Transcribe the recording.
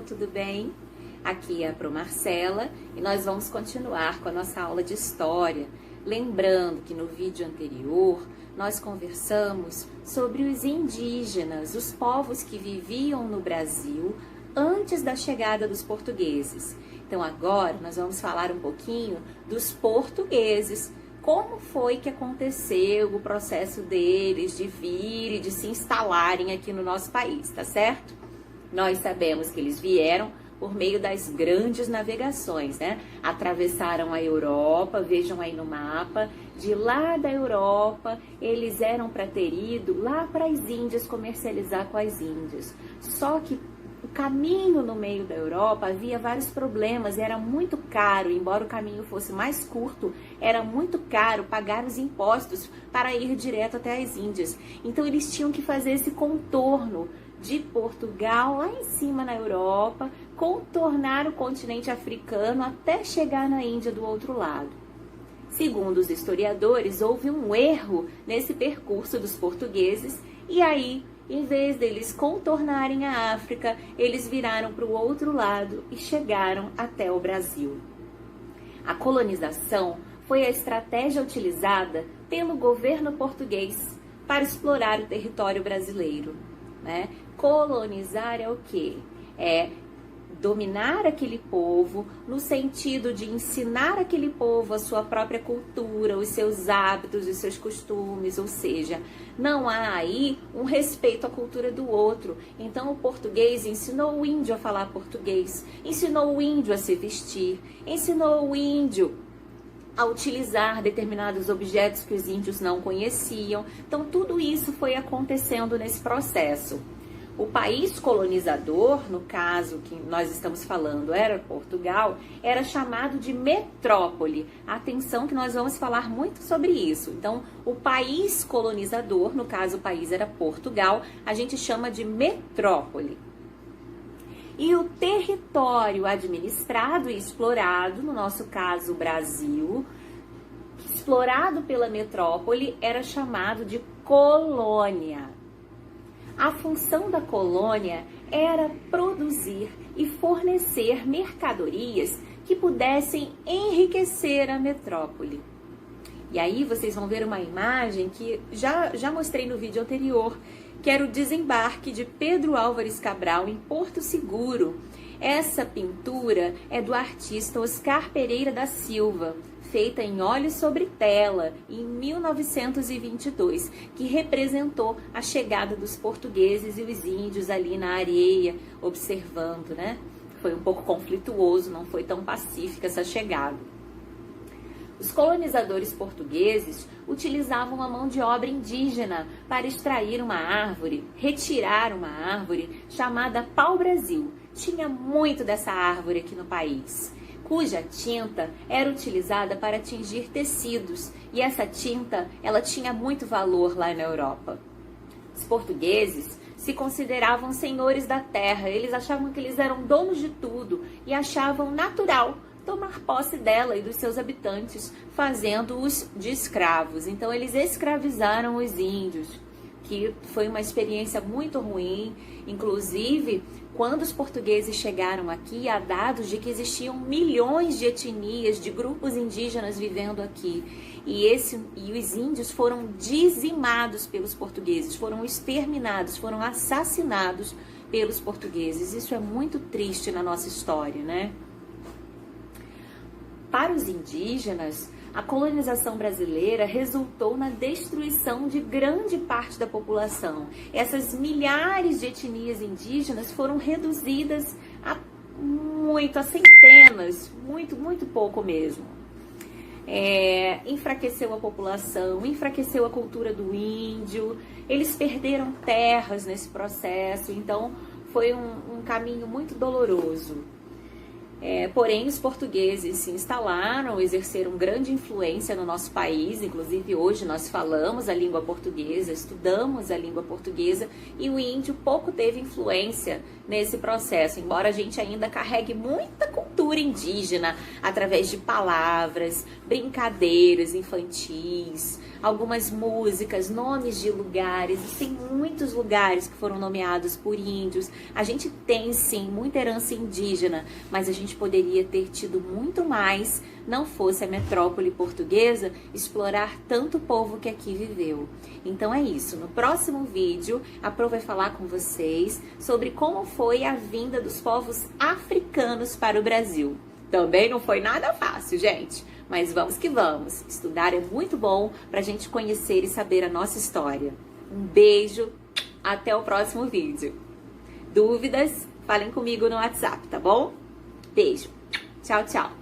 tudo bem? Aqui é a Pro Marcela e nós vamos continuar com a nossa aula de História. Lembrando que no vídeo anterior nós conversamos sobre os indígenas, os povos que viviam no Brasil antes da chegada dos portugueses. Então agora nós vamos falar um pouquinho dos portugueses. Como foi que aconteceu o processo deles de vir e de se instalarem aqui no nosso país, tá certo? Nós sabemos que eles vieram por meio das grandes navegações, né? Atravessaram a Europa, vejam aí no mapa, de lá da Europa, eles eram para ter ido lá para as Índias comercializar com as Índias. Só que o caminho no meio da Europa havia vários problemas, era muito caro, embora o caminho fosse mais curto, era muito caro pagar os impostos para ir direto até as Índias. Então eles tinham que fazer esse contorno de Portugal lá em cima na Europa, contornar o continente africano até chegar na Índia do outro lado. Segundo os historiadores, houve um erro nesse percurso dos portugueses e aí, em vez deles contornarem a África, eles viraram para o outro lado e chegaram até o Brasil. A colonização foi a estratégia utilizada pelo governo português para explorar o território brasileiro, né? Colonizar é o quê? É dominar aquele povo no sentido de ensinar aquele povo a sua própria cultura, os seus hábitos, os seus costumes, ou seja, não há aí um respeito à cultura do outro. Então o português ensinou o índio a falar português, ensinou o índio a se vestir, ensinou o índio a utilizar determinados objetos que os índios não conheciam. Então tudo isso foi acontecendo nesse processo. O país colonizador, no caso que nós estamos falando, era Portugal, era chamado de metrópole. Atenção que nós vamos falar muito sobre isso. Então, o país colonizador, no caso o país era Portugal, a gente chama de metrópole. E o território administrado e explorado, no nosso caso o Brasil, explorado pela metrópole, era chamado de colônia. A função da colônia era produzir e fornecer mercadorias que pudessem enriquecer a metrópole. E aí vocês vão ver uma imagem que já mostrei no vídeo anterior, que era o desembarque de Pedro Álvares Cabral em Porto Seguro. Essa pintura é do artista Oscar Pereira da Silva, feita em óleo sobre tela, em 1922, que representou a chegada dos portugueses e os índios ali na areia, observando, né? Foi um pouco conflituoso, não foi tão pacífica essa chegada. Os colonizadores portugueses utilizavam a mão de obra indígena para extrair uma árvore, retirar uma árvore chamada pau-brasil. Tinha muito dessa árvore aqui no país, cuja tinta era utilizada para tingir tecidos, e essa tinta ela tinha muito valor lá na Europa. Os portugueses se consideravam senhores da terra, eles achavam que eles eram donos de tudo e achavam natural tomar posse dela e dos seus habitantes, fazendo-os de escravos. Então eles escravizaram os índios, que foi uma experiência muito ruim. Inclusive, quando os portugueses chegaram aqui, há dados de que existiam milhões de etnias, de grupos indígenas vivendo aqui. E os índios foram dizimados pelos portugueses, foram exterminados, foram assassinados pelos portugueses. Isso é muito triste na nossa história, né? Para os indígenas, a colonização brasileira resultou na destruição de grande parte da população. Essas milhares de etnias indígenas foram reduzidas a centenas, muito pouco mesmo. Enfraqueceu a população, enfraqueceu a cultura do índio, eles perderam terras nesse processo, então foi um caminho muito doloroso. Porém, os portugueses se instalaram, exerceram grande influência no nosso país, inclusive hoje nós falamos a língua portuguesa, estudamos a língua portuguesa, e o índio pouco teve influência nesse processo, embora a gente ainda carregue muita cultura cultura indígena através de palavras, brincadeiras infantis, algumas músicas, nomes de lugares. Tem muitos lugares que foram nomeados por índios. A gente tem sim muita herança indígena, mas a gente poderia ter tido muito mais, não fosse a metrópole portuguesa explorar tanto povo que aqui viveu. Então é isso. No próximo vídeo, a Pro vai falar com vocês sobre como foi a vinda dos povos africanos para o Brasil. Também não foi nada fácil, gente. Mas vamos que vamos. Estudar é muito bom para a gente conhecer e saber a nossa história. Um beijo, até o próximo vídeo. Dúvidas? Falem comigo no WhatsApp, tá bom? Beijo. Tchau, tchau.